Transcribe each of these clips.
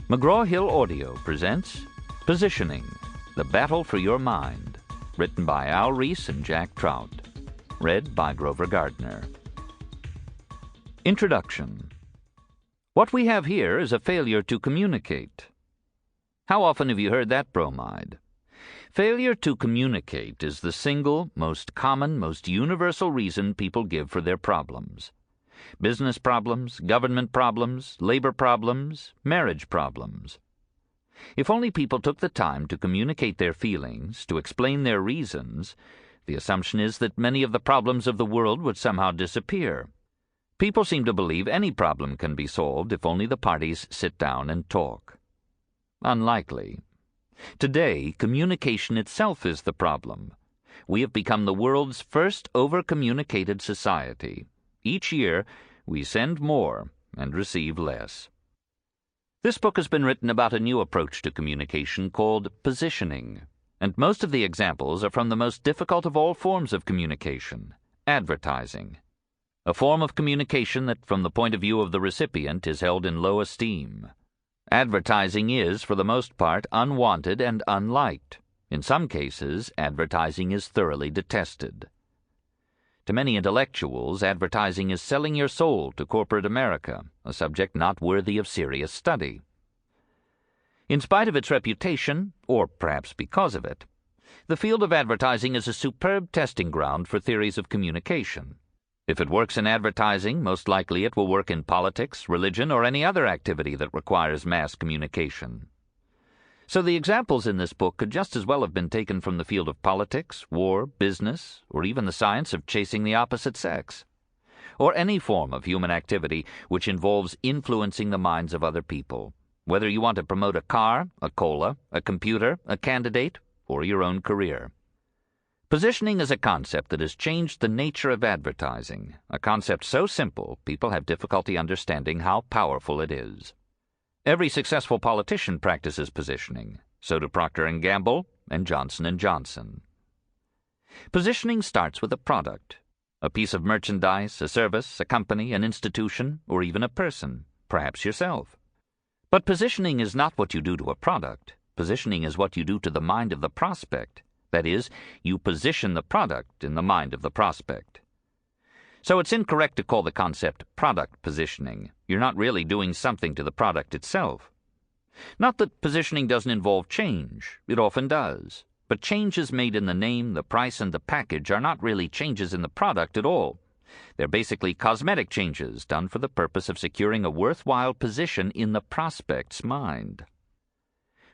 McGraw-Hill Audio presents Positioning, The Battle for Your Mind, written by Reis and Trout, read by Grover Gardner. Introduction. What we have here is a failure to communicate. How often have you heard that bromide? Failure to communicate is the single, most common, most universal reason people give for their problems. Business problems, government problems, labor problems, marriage problems. If only people took the time to communicate their feelings, to explain their reasons, the assumption is that many of the problems of the world would somehow disappear. People seem to believe any problem can be solved if only the parties sit down and talk. Unlikely. Today, communication itself is the problem. We have become the world's first over-communicated society. Each year, we send more and receive less. This book has been written about a new approach to communication called positioning, and most of the examples are from the most difficult of all forms of communication, advertising. A form of communication that, from the point of view of the recipient, is held in low esteem. Advertising is, for the most part, unwanted and unliked. In some cases, advertising is thoroughly detested. To many intellectuals, advertising is selling your soul to corporate America, a subject not worthy of serious study. In spite of its reputation, or perhaps because of it, the field of advertising is a superb testing ground for theories of communication. If it works in advertising, most likely it will work in politics, religion, or any other activity that requires mass communication. So the examples in this book could just as well have been taken from the field of politics, war, business, or even the science of chasing the opposite sex, or any form of human activity which involves influencing the minds of other people, whether you want to promote a car, a cola, a computer, a candidate, or your own career. Positioning is a concept that has changed the nature of advertising, a concept so simple people have difficulty understanding how powerful it is. Every successful politician practices positioning. So do Procter & Gamble and Johnson & Johnson. Positioning starts with a product, a piece of merchandise, a service, a company, an institution, or even a person, perhaps yourself. But positioning is not what you do to a product. Positioning is what you do to the mind of the prospect. That is, you position the product in the mind of the prospect. So it's incorrect to call the concept product positioning. You're not really doing something to the product itself. Not that positioning doesn't involve change. It often does. But changes made in the name, the price, and the package are not really changes in the product at all. They're basically cosmetic changes done for the purpose of securing a worthwhile position in the prospect's mind.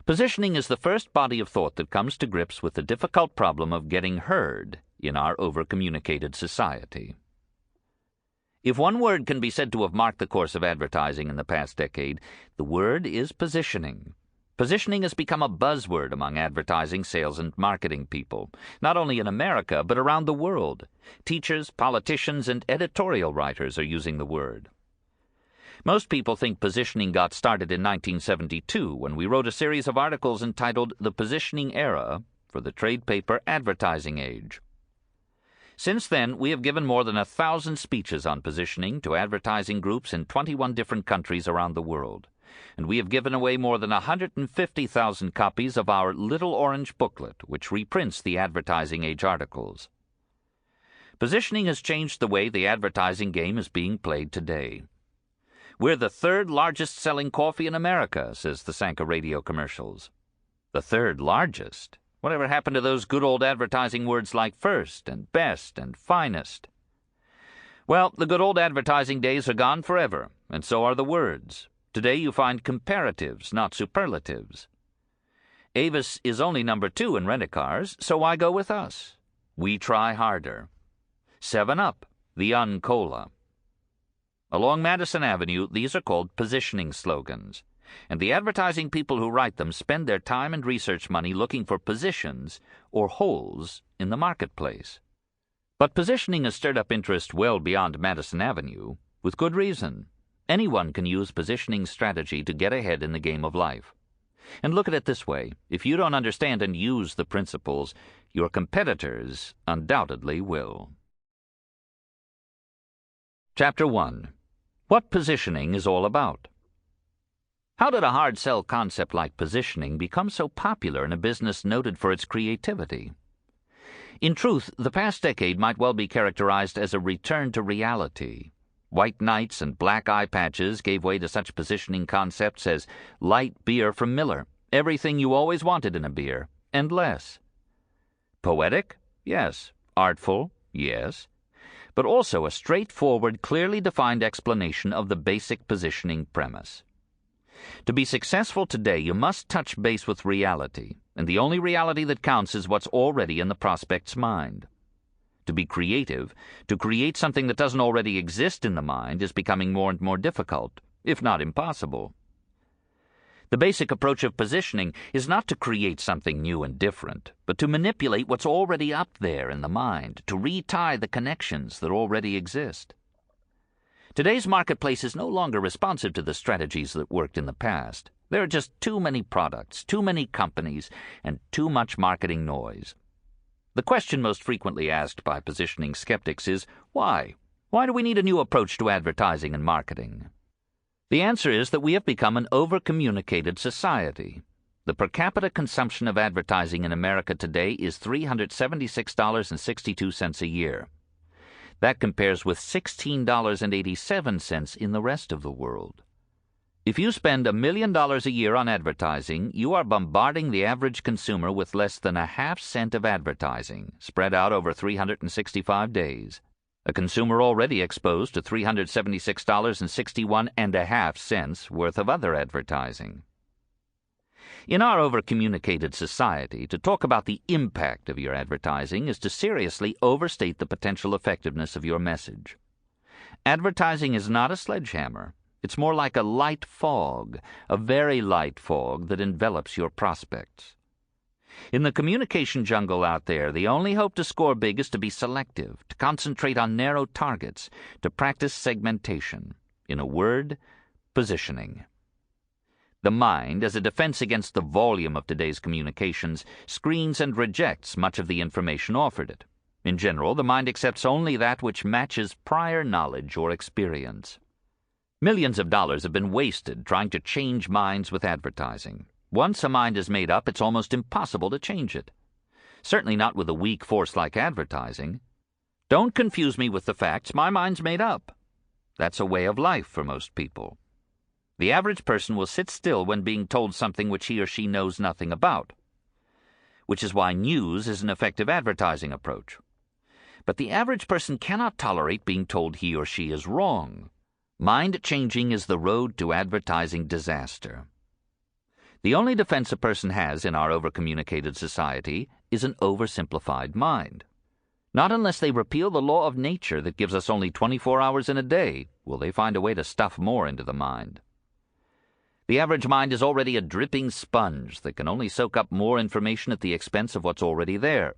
Positioning is the first body of thought that comes to grips with the difficult problem of getting heard in our over-communicated society. If one word can be said to have marked the course of advertising in the past decade, the word is positioning. Positioning has become a buzzword among advertising, sales, and marketing people, not only in America, but around the world. Teachers, politicians, and editorial writers are using the word. Most people think positioning got started in 1972 when we wrote a series of articles entitled The Positioning Era for the trade paper Advertising Age. Since then, we have given more than 1,000 speeches on positioning to advertising groups in 21 different countries around the world, and we have given away more than 150,000 copies of our Little Orange booklet, which reprints the Advertising Age articles. Positioning has changed the way the advertising game is being played today. We're the third largest selling coffee in America, says the Sanka radio commercials. The third largest? Whatever happened to those good old advertising words like first and best and finest? Well, the good old advertising days are gone forever, and so are the words. Today you find comparatives, not superlatives. Avis is only number 2 in rent-a-cars, so why go with us? We try harder. 7-Up, the Uncola. Along Madison Avenue, these are called positioning slogans, and the advertising people who write them spend their time and research money looking for positions or holes in the marketplace. But positioning has stirred up interest well beyond Madison Avenue, with good reason. Anyone can use positioning strategy to get ahead in the game of life. And look at it this way: if you don't understand and use the principles, your competitors undoubtedly will. Chapter 1. What positioning is all about. How did a hard sell concept like positioning become so popular in a business noted for its creativity? In truth, the past decade might well be characterized as a return to reality. White knights and black eye patches gave way to such positioning concepts as light beer from Miller, everything you always wanted in a beer, and less. Poetic? Yes. Artful? Yes. But also a straightforward, clearly defined explanation of the basic positioning premise. To be successful today, you must touch base with reality, and the only reality that counts is what's already in the prospect's mind. To be creative, to create something that doesn't already exist in the mind, is becoming more and more difficult, if not impossible. The basic approach of positioning is not to create something new and different, but to manipulate what's already up there in the mind, to retie the connections that already exist. Today's marketplace is no longer responsive to the strategies that worked in the past. There are just too many products, too many companies, and too much marketing noise. The question most frequently asked by positioning skeptics is, why? Why do we need a new approach to advertising and marketing? The answer is that we have become an over-communicated society. The per capita consumption of advertising in America today is $376.62 a year. That compares with $16.87 in the rest of the world. If you spend $1 million a year on advertising, you are bombarding the average consumer with less than a half-cent of advertising, spread out over 365 days. A consumer already exposed to $376.61.5 worth of other advertising. In our over-communicated society, to talk about the impact of your advertising is to seriously overstate the potential effectiveness of your message. Advertising is not a sledgehammer. It's more like a light fog, a very light fog that envelops your prospects. In the communication jungle out there, the only hope to score big is to be selective, to concentrate on narrow targets, to practice segmentation. In a word, positioning. The mind, as a defense against the volume of today's communications, screens and rejects much of the information offered it. In general, the mind accepts only that which matches prior knowledge or experience. Millions of dollars have been wasted trying to change minds with advertising. Once a mind is made up, it's almost impossible to change it. Certainly not with a weak force like advertising. Don't confuse me with the facts. My mind's made up. That's a way of life for most people. The average person will sit still when being told something which he or she knows nothing about, which is why news is an effective advertising approach. But the average person cannot tolerate being told he or she is wrong. Mind changing is the road to advertising disaster. The only defense a person has in our over-communicated society is an oversimplified mind. Not unless they repeal the law of nature that gives us only 24 hours in a day will they find a way to stuff more into the mind. The average mind is already a dripping sponge that can only soak up more information at the expense of what's already there.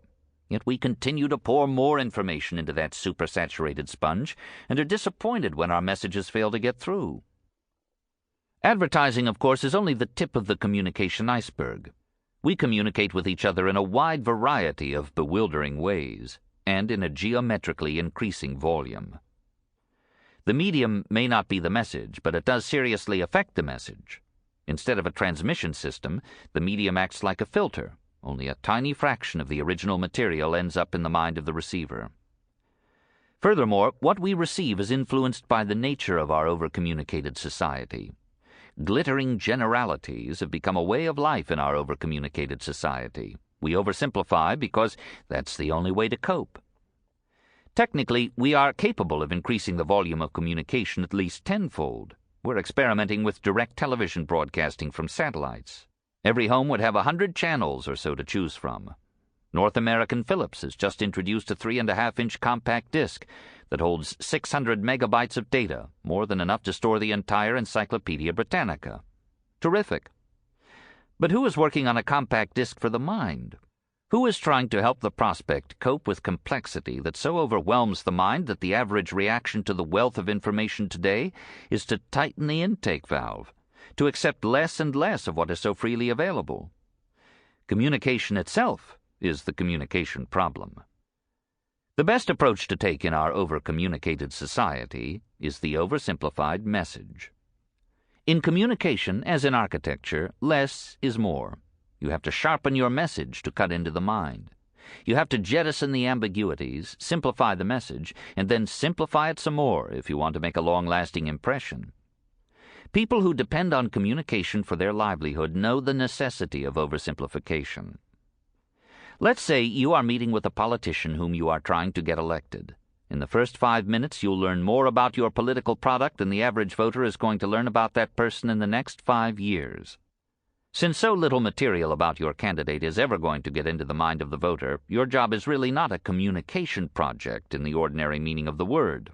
Yet we continue to pour more information into that supersaturated sponge and are disappointed when our messages fail to get through. Advertising, of course, is only the tip of the communication iceberg. We communicate with each other in a wide variety of bewildering ways, and in a geometrically increasing volume. The medium may not be the message, but it does seriously affect the message. Instead of a transmission system, the medium acts like a filter. Only a tiny fraction of the original material ends up in the mind of the receiver. Furthermore, what we receive is influenced by the nature of our over-communicated society. Glittering generalities have become a way of life in our over-communicated society. We oversimplify because that's the only way to cope. Technically, we are capable of increasing the volume of communication at least tenfold. We're experimenting with direct television broadcasting from satellites. Every home would have 100 channels or so to choose from. North American Philips has just introduced a 3.5-inch compact disc that holds 600 megabytes of data, more than enough to store the entire Encyclopedia Britannica. Terrific. But who is working on a compact disc for the mind? Who is trying to help the prospect cope with complexity that so overwhelms the mind that the average reaction to the wealth of information today is to tighten the intake valve, to accept less and less of what is so freely available? Communication itself is the communication problem. The best approach to take in our over-communicated society is the oversimplified message. In communication, as in architecture, less is more. You have to sharpen your message to cut into the mind. You have to jettison the ambiguities, simplify the message, and then simplify it some more if you want to make a long-lasting impression. People who depend on communication for their livelihood know the necessity of oversimplification. Let's say you are meeting with a politician whom you are trying to get elected. In the first 5 minutes, you'll learn more about your political product than the average voter is going to learn about that person in the next 5 years. Since so little material about your candidate is ever going to get into the mind of the voter, your job is really not a communication project in the ordinary meaning of the word.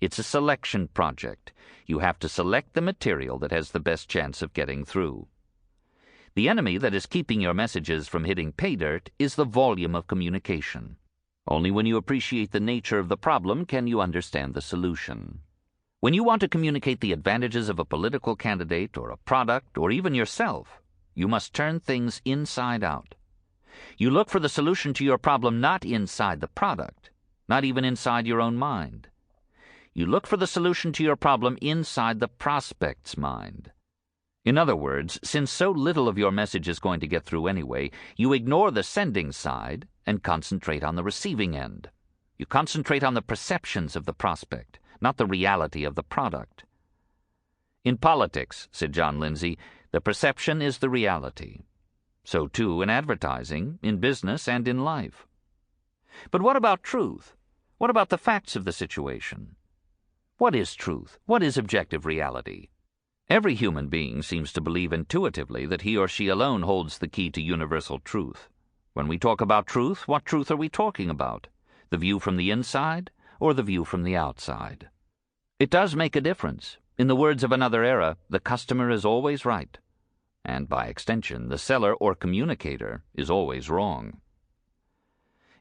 It's a selection project. You have to select the material that has the best chance of getting through. The enemy that is keeping your messages from hitting pay dirt is the volume of communication. Only when you appreciate the nature of the problem can you understand the solution. When you want to communicate the advantages of a political candidate or a product or even yourself, you must turn things inside out. You look for the solution to your problem not inside the product, not even inside your own mind. You look for the solution to your problem inside the prospect's mind. In other words, since so little of your message is going to get through anyway, you ignore the sending side and concentrate on the receiving end. You concentrate on the perceptions of the prospect, not the reality of the product. In politics, said John Lindsay, the perception is the reality. So too in advertising, in business, and in life. But what about truth? What about the facts of the situation? What is truth? What is objective reality? Every human being seems to believe intuitively that he or she alone holds the key to universal truth. When we talk about truth, what truth are we talking about? The view from the inside or the view from the outside? It does make a difference. In the words of another era, the customer is always right. And by extension, the seller or communicator is always wrong.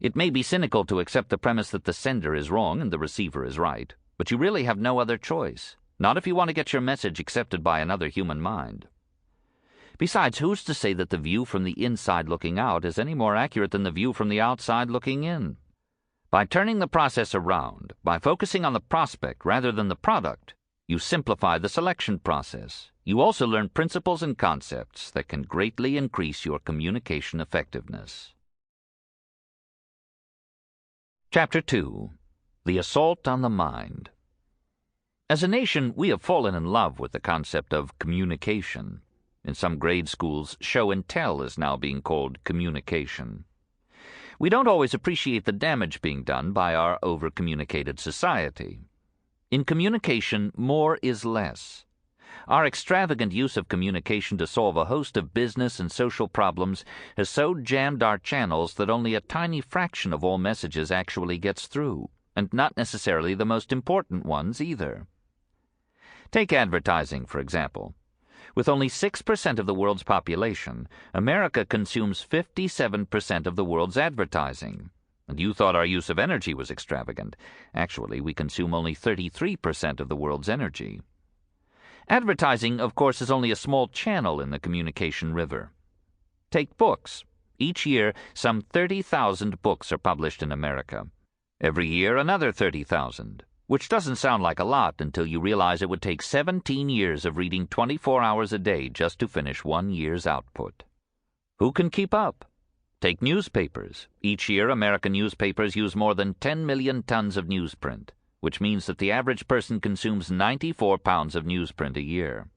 It may be cynical to accept the premise that the sender is wrong and the receiver is right, but you really have no other choice. Not if you want to get your message accepted by another human mind. Besides, who's to say that the view from the inside looking out is any more accurate than the view from the outside looking in? By turning the process around, by focusing on the prospect rather than the product, you simplify the selection process. You also learn principles and concepts that can greatly increase your communication effectiveness. Chapter 2. The Assault on the Mind. As a nation, we have fallen in love with the concept of communication. In some grade schools, show and tell is now being called communication. We don't always appreciate the damage being done by our over-communicated society. In communication, more is less. Our extravagant use of communication to solve a host of business and social problems has so jammed our channels that only a tiny fraction of all messages actually gets through, and not necessarily the most important ones either. Take advertising, for example. With only 6% of the world's population, America consumes 57% of the world's advertising. And you thought our use of energy was extravagant. Actually, we consume only 33% of the world's energy. Advertising, of course, is only a small channel in the communication river. Take books. Each year, some 30,000 books are published in America. Every year, another 30,000. Which doesn't sound like a lot until you realize it would take 17 years of reading 24 hours a day just to finish 1 year's output. Who can keep up? Take newspapers. Each year, American newspapers use more than 10 million tons of newsprint, which means that the average person consumes 94 pounds of newsprint a year.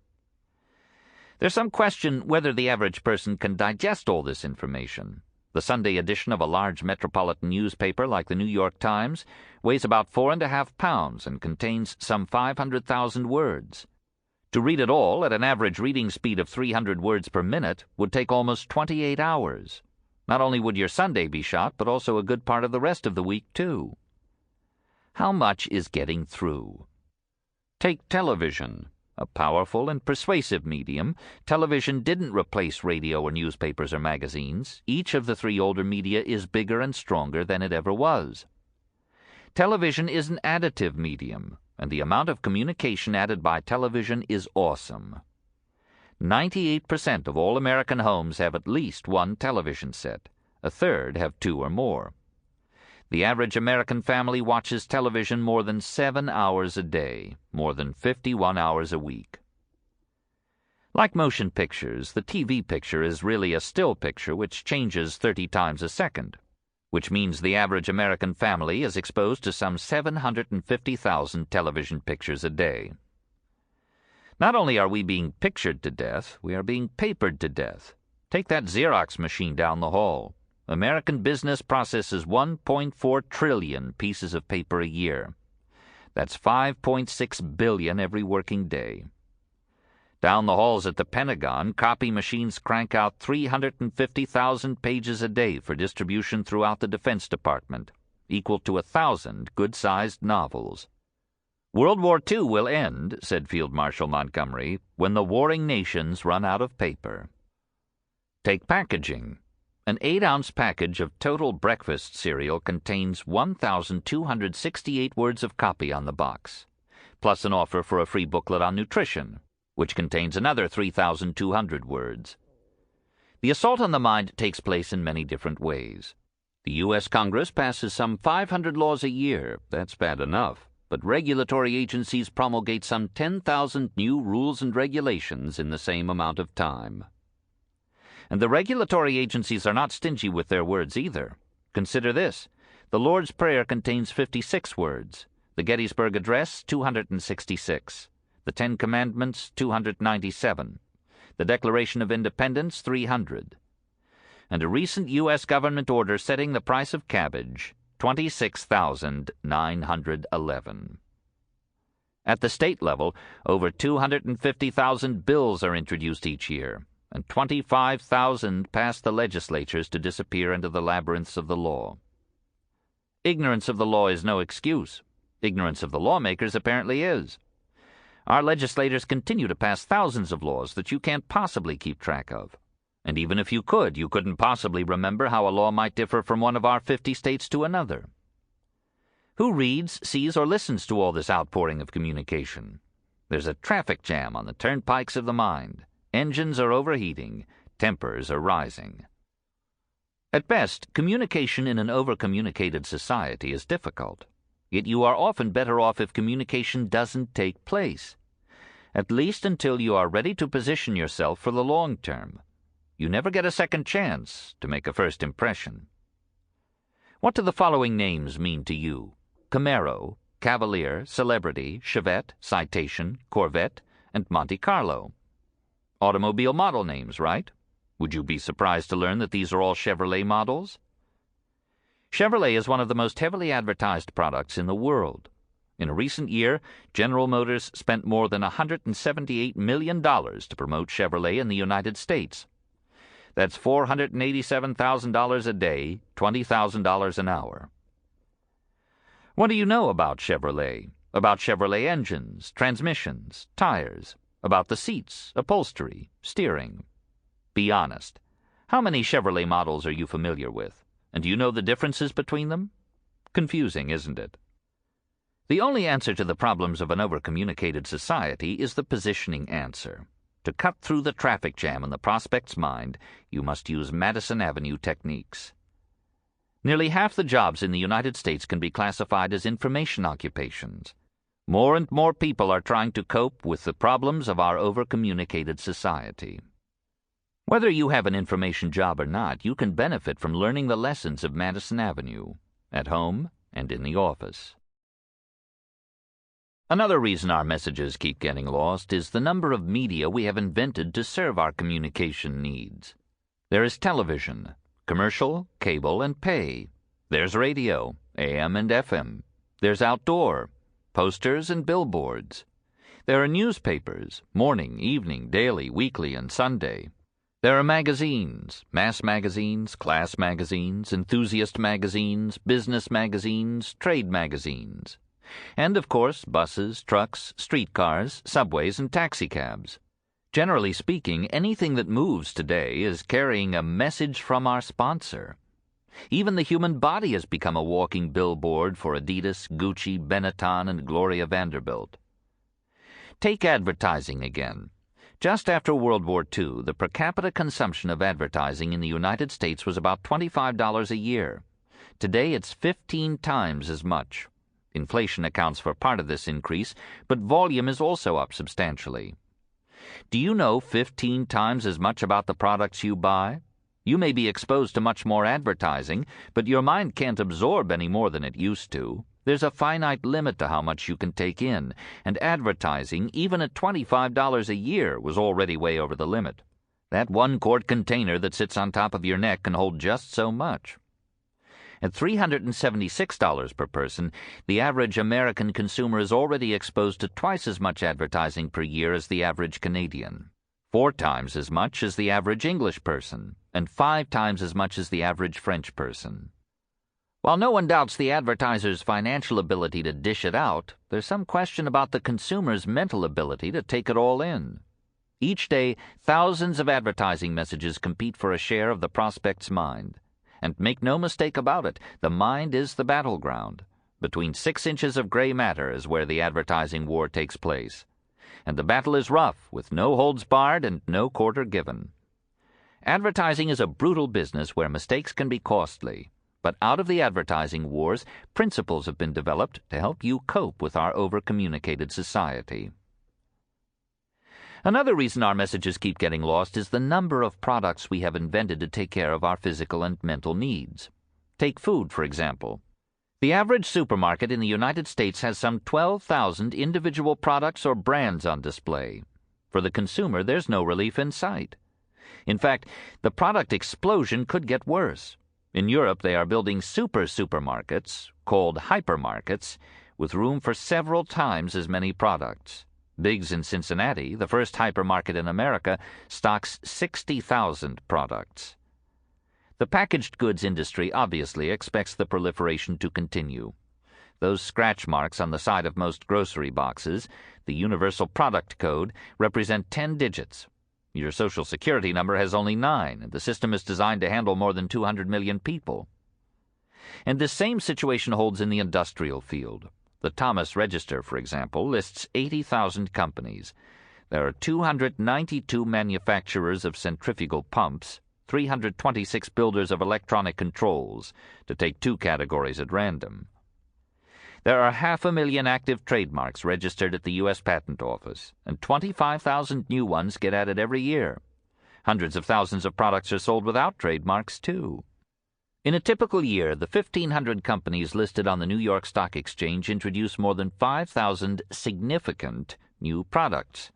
There's some question whether the average person can digest all this information. The Sunday edition of a large metropolitan newspaper like the New York Times weighs about 4.5 pounds and contains some 500,000 words. To read it all at an average reading speed of 300 words per minute would take almost 28 hours. Not only would your Sunday be shot, but also a good part of the rest of the week, too. How much is getting through? Take television. A powerful and persuasive medium, television didn't replace radio or newspapers or magazines. Each of the three older media is bigger and stronger than it ever was. Television is an additive medium, and the amount of communication added by television is awesome. 98% of all American homes have at least one television set. A third have 2 or more. The average American family watches television more than 7 hours a day, more than 51 hours a week. Like motion pictures, the TV picture is really a still picture which changes 30 times a second, which means the average American family is exposed to some 750,000 television pictures a day. Not only are we being pictured to death, we are being papered to death. Take that Xerox machine down the hall. American business processes 1.4 trillion pieces of paper a year. That's 5.6 billion every working day. Down the halls at the Pentagon, copy machines crank out 350,000 pages a day for distribution throughout the Defense Department, equal to 1,000 good-sized novels. World War II will end, said Field Marshal Montgomery, when the warring nations run out of paper. Take packaging. An 8-ounce package of Total Breakfast cereal contains 1,268 words of copy on the box, plus an offer for a free booklet on nutrition, which contains another 3,200 words. The assault on the mind takes place in many different ways. The U.S. Congress passes some 500 laws a year. That's bad enough. But regulatory agencies promulgate some 10,000 new rules and regulations in the same amount of time. And the regulatory agencies are not stingy with their words either. Consider this. The Lord's Prayer contains 56 words. The Gettysburg Address, 266. The Ten Commandments, 297. The Declaration of Independence, 300. And a recent U.S. government order setting the price of cabbage, 26,911. At the state level, over 250,000 bills are introduced each year, and 25,000 pass the legislatures to disappear into the labyrinths of the law. Ignorance of the law is no excuse. Ignorance of the lawmakers apparently is. Our legislators continue to pass thousands of laws that you can't possibly keep track of. And even if you couldn't possibly remember how a law might differ from one of our 50 states to another. Who reads, sees, or listens to all this outpouring of communication? There's a traffic jam on the turnpikes of the mind. Engines are overheating. Tempers are rising. At best, communication in an over-communicated society is difficult. Yet you are often better off if communication doesn't take place, at least until you are ready to position yourself for the long term. You never get a second chance to make a first impression. What do the following names mean to you? Camaro, Cavalier, Celebrity, Chevette, Citation, Corvette, and Monte Carlo. Automobile model names, right? Would you be surprised to learn that these are all Chevrolet models? Chevrolet is one of the most heavily advertised products in the world. In a recent year, General Motors spent more than $178 million to promote Chevrolet in the United States. That's $487,000 a day, $20,000 an hour. What do you know about Chevrolet? About Chevrolet engines, transmissions, tires, about the seats, upholstery, steering? Be honest. How many Chevrolet models are you familiar with? And do you know the differences between them? Confusing, isn't it? The only answer to the problems of an over-communicated society is the positioning answer. To cut through the traffic jam in the prospect's mind, you must use Madison Avenue techniques. Nearly half the jobs in the United States can be classified as information occupations. More and more people are trying to cope with the problems of our over-communicated society. Whether you have an information job or not, you can benefit from learning the lessons of Madison Avenue, at home and in the office. Another reason our messages keep getting lost is the number of media we have invented to serve our communication needs. There is television, commercial, cable, and pay. There's radio, AM and FM. There's outdoor, posters and billboards. There are newspapers, morning, evening, daily, weekly, and Sunday. There are magazines, mass magazines, class magazines, enthusiast magazines, business magazines, trade magazines. And, of course, buses, trucks, streetcars, subways, and taxicabs. Generally speaking, anything that moves today is carrying a message from our sponsor. Even the human body has become a walking billboard for Adidas, Gucci, Benetton, and Gloria Vanderbilt. Take advertising again. Just after World War II, the per capita consumption of advertising in the United States was about $25 a year. Today it's 15 times as much. Inflation accounts for part of this increase, but volume is also up substantially. Do you know 15 times as much about the products you buy? You may be exposed to much more advertising, but your mind can't absorb any more than it used to. There's a finite limit to how much you can take in, and advertising, even at $25 a year, was already way over the limit. That 1-quart container that sits on top of your neck can hold just so much. At $376 per person, the average American consumer is already exposed to twice as much advertising per year as the average Canadian, 4 times as much as the average English person, and 5 times as much as the average French person. While no one doubts the advertiser's financial ability to dish it out, there's some question about the consumer's mental ability to take it all in. Each day, thousands of advertising messages compete for a share of the prospect's mind. And make no mistake about it, the mind is the battleground. Between 6 inches of gray matter is where the advertising war takes place. And the battle is rough, with no holds barred and no quarter given. Advertising is a brutal business where mistakes can be costly. But out of the advertising wars, principles have been developed to help you cope with our over-communicated society. Another reason our messages keep getting lost is the number of products we have invented to take care of our physical and mental needs. Take food, for example. The average supermarket in the United States has some 12,000 individual products or brands on display. For the consumer, there's no relief in sight. In fact, the product explosion could get worse. In Europe, they are building supermarkets, called hypermarkets, with room for several times as many products. Biggs in Cincinnati, the first hypermarket in America, stocks 60,000 products. The packaged goods industry obviously expects the proliferation to continue. Those scratch marks on the side of most grocery boxes, the Universal Product Code, represent 10 digits. Your Social Security number has only 9, and the system is designed to handle more than 200 million people. And this same situation holds in the industrial field. The Thomas Register, for example, lists 80,000 companies. There are 292 manufacturers of centrifugal pumps, 326 builders of electronic controls, to take 2 categories at random. There are 500,000 active trademarks registered at the U.S. Patent Office, and 25,000 new ones get added every year. Hundreds of thousands of products are sold without trademarks, too. In a typical year, the 1,500 companies listed on the New York Stock Exchange introduce more than 5,000 significant new products.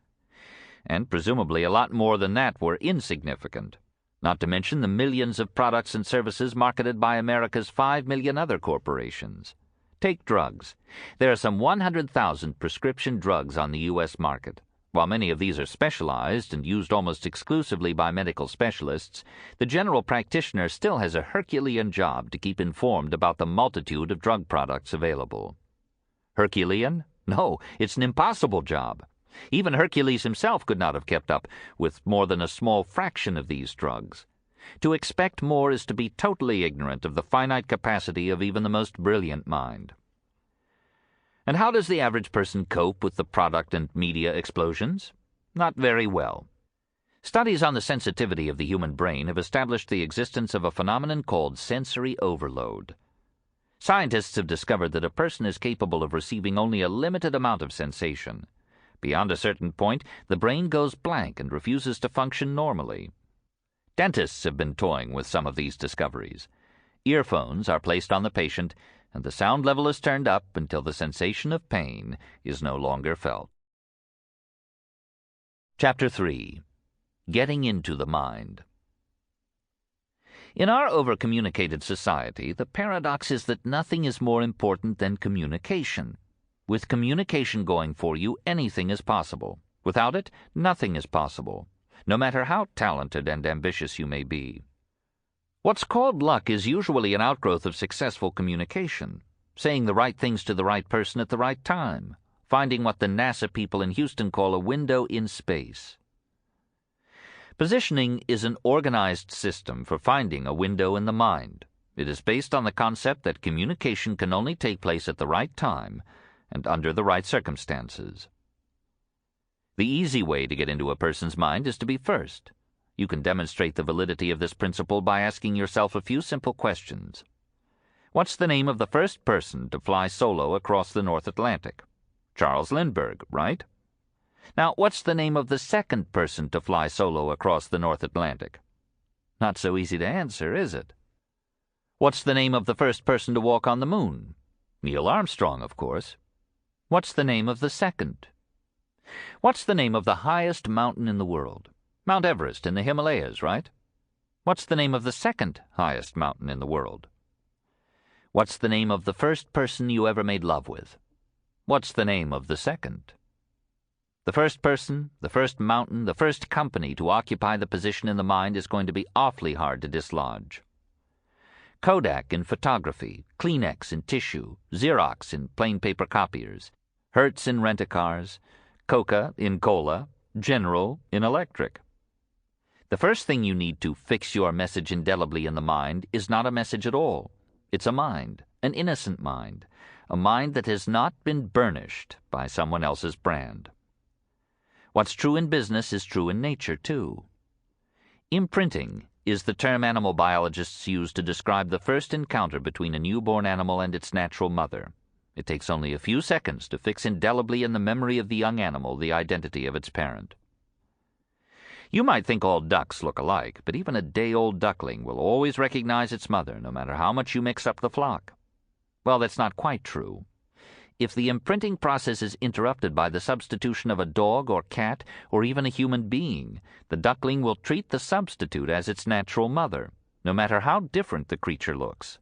And presumably a lot more than that were insignificant, not to mention the millions of products and services marketed by America's 5 million other corporations. Take drugs. There are some 100,000 prescription drugs on the U.S. market. While many of these are specialized and used almost exclusively by medical specialists, the general practitioner still has a Herculean job to keep informed about the multitude of drug products available. Herculean? No, it's an impossible job. Even Hercules himself could not have kept up with more than a small fraction of these drugs. To expect more is to be totally ignorant of the finite capacity of even the most brilliant mind. And how does the average person cope with the product and media explosions? Not very well. Studies on the sensitivity of the human brain have established the existence of a phenomenon called sensory overload. Scientists have discovered that a person is capable of receiving only a limited amount of sensation. Beyond a certain point, the brain goes blank and refuses to function normally. Dentists have been toying with some of these discoveries. Earphones are placed on the patient, and the sound level is turned up until the sensation of pain is no longer felt. Chapter 3. Getting into the Mind. In our over-communicated society, the paradox is that nothing is more important than communication. With communication going for you, anything is possible. Without it, nothing is possible, no matter how talented and ambitious you may be. What's called luck is usually an outgrowth of successful communication, saying the right things to the right person at the right time, finding what the NASA people in Houston call a window in space. Positioning is an organized system for finding a window in the mind. It is based on the concept that communication can only take place at the right time and under the right circumstances. The easy way to get into a person's mind is to be first. You can demonstrate the validity of this principle by asking yourself a few simple questions. What's the name of the first person to fly solo across the North Atlantic? Charles Lindbergh, right? Now, what's the name of the second person to fly solo across the North Atlantic? Not so easy to answer, is it? What's the name of the first person to walk on the moon? Neil Armstrong, of course. What's the name of the second? What's the name of the highest mountain in the world? Mount Everest in the Himalayas, right? What's the name of the second highest mountain in the world? What's the name of the first person you ever made love with? What's the name of the second? The first person, the first mountain, the first company to occupy the position in the mind is going to be awfully hard to dislodge. Kodak in photography, Kleenex in tissue, Xerox in plain paper copiers, Hertz in rent-a-cars, Coca in cola, General in electric. The first thing you need to fix your message indelibly in the mind is not a message at all. It's a mind, an innocent mind, a mind that has not been burnished by someone else's brand. What's true in business is true in nature, too. Imprinting is the term animal biologists use to describe the first encounter between a newborn animal and its natural mother. It takes only a few seconds to fix indelibly in the memory of the young animal the identity of its parent. You might think all ducks look alike, but even a day-old duckling will always recognize its mother, no matter how much you mix up the flock. Well, that's not quite true. If the imprinting process is interrupted by the substitution of a dog or cat or even a human being, the duckling will treat the substitute as its natural mother, no matter how different the creature looks.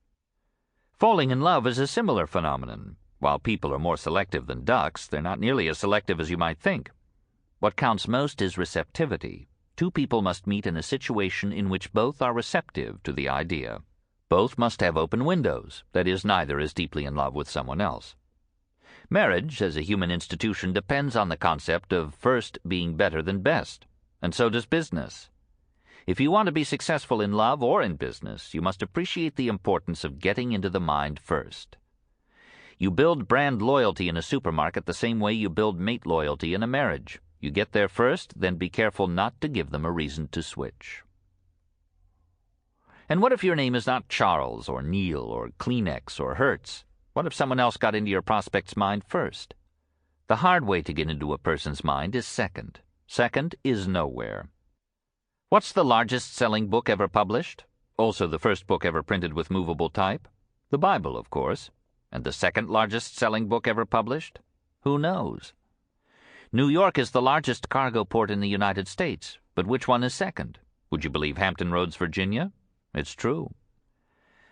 Falling in love is a similar phenomenon. While people are more selective than ducks, they're not nearly as selective as you might think. What counts most is receptivity. Two people must meet in a situation in which both are receptive to the idea. Both must have open windows, that is, neither is deeply in love with someone else. Marriage, as a human institution, depends on the concept of first being better than best, and so does business. If you want to be successful in love or in business, you must appreciate the importance of getting into the mind first. You build brand loyalty in a supermarket the same way you build mate loyalty in a marriage. You get there first, then be careful not to give them a reason to switch. And what if your name is not Charles or Neil or Kleenex or Hertz? What if someone else got into your prospect's mind first? The hard way to get into a person's mind is second. Second is nowhere. What's the largest selling book ever published? Also the first book ever printed with movable type? The Bible, of course. And the second largest selling book ever published? Who knows? New York is the largest cargo port in the United States, but which one is second? Would you believe Hampton Roads, Virginia? It's true.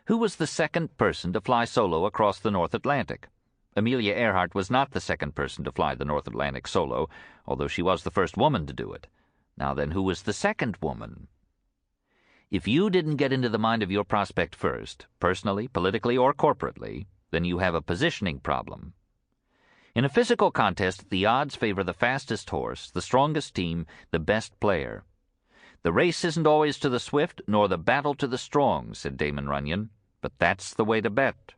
Who was the second person to fly solo across the North Atlantic? Amelia Earhart was not the second person to fly the North Atlantic solo, although she was the first woman to do it. Now then, who was the second woman? If you didn't get into the mind of your prospect first, personally, politically, or corporately, then you have a positioning problem. In a physical contest, the odds favor the fastest horse, the strongest team, the best player. The race isn't always to the swift, nor the battle to the strong, said Damon Runyon, but that's the way to bet.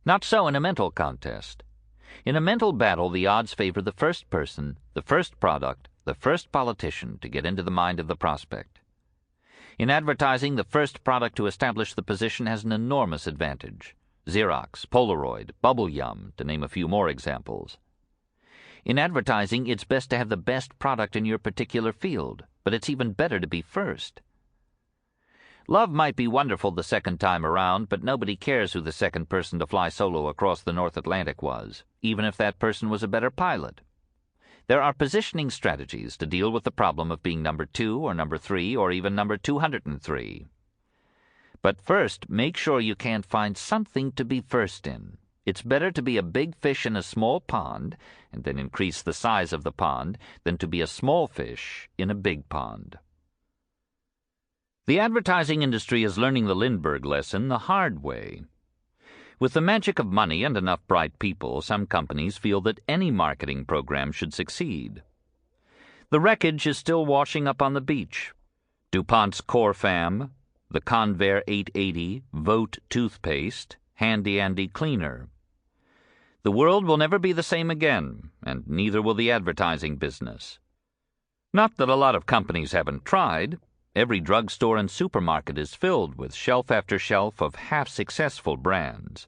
Not so in a mental contest. In a mental battle, the odds favor the first person, the first product, the first politician to get into the mind of the prospect. In advertising, the first product to establish the position has an enormous advantage. Xerox, Polaroid, Bubble Yum, to name a few more examples. In advertising, it's best to have the best product in your particular field, but it's even better to be first. Love might be wonderful the second time around, but nobody cares who the second person to fly solo across the North Atlantic was, even if that person was a better pilot. There are positioning strategies to deal with the problem of being number 2 or number 3 or even number 203. But first, make sure you can't find something to be first in. It's better to be a big fish in a small pond and then increase the size of the pond than to be a small fish in a big pond. The advertising industry is learning the Lindbergh lesson the hard way. With the magic of money and enough bright people, some companies feel that any marketing program should succeed. The wreckage is still washing up on the beach. DuPont's Corfam, the Convair 880 Vote toothpaste, Handy Andy cleaner. The world will never be the same again, and neither will the advertising business. Not that a lot of companies haven't tried. Every drugstore and supermarket is filled with shelf after shelf of half-successful brands.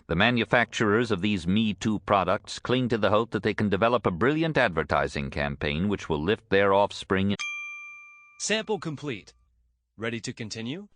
The manufacturers of these Me Too products cling to the hope that they can develop a brilliant advertising campaign which will lift their offspring. Sample complete. Ready to continue?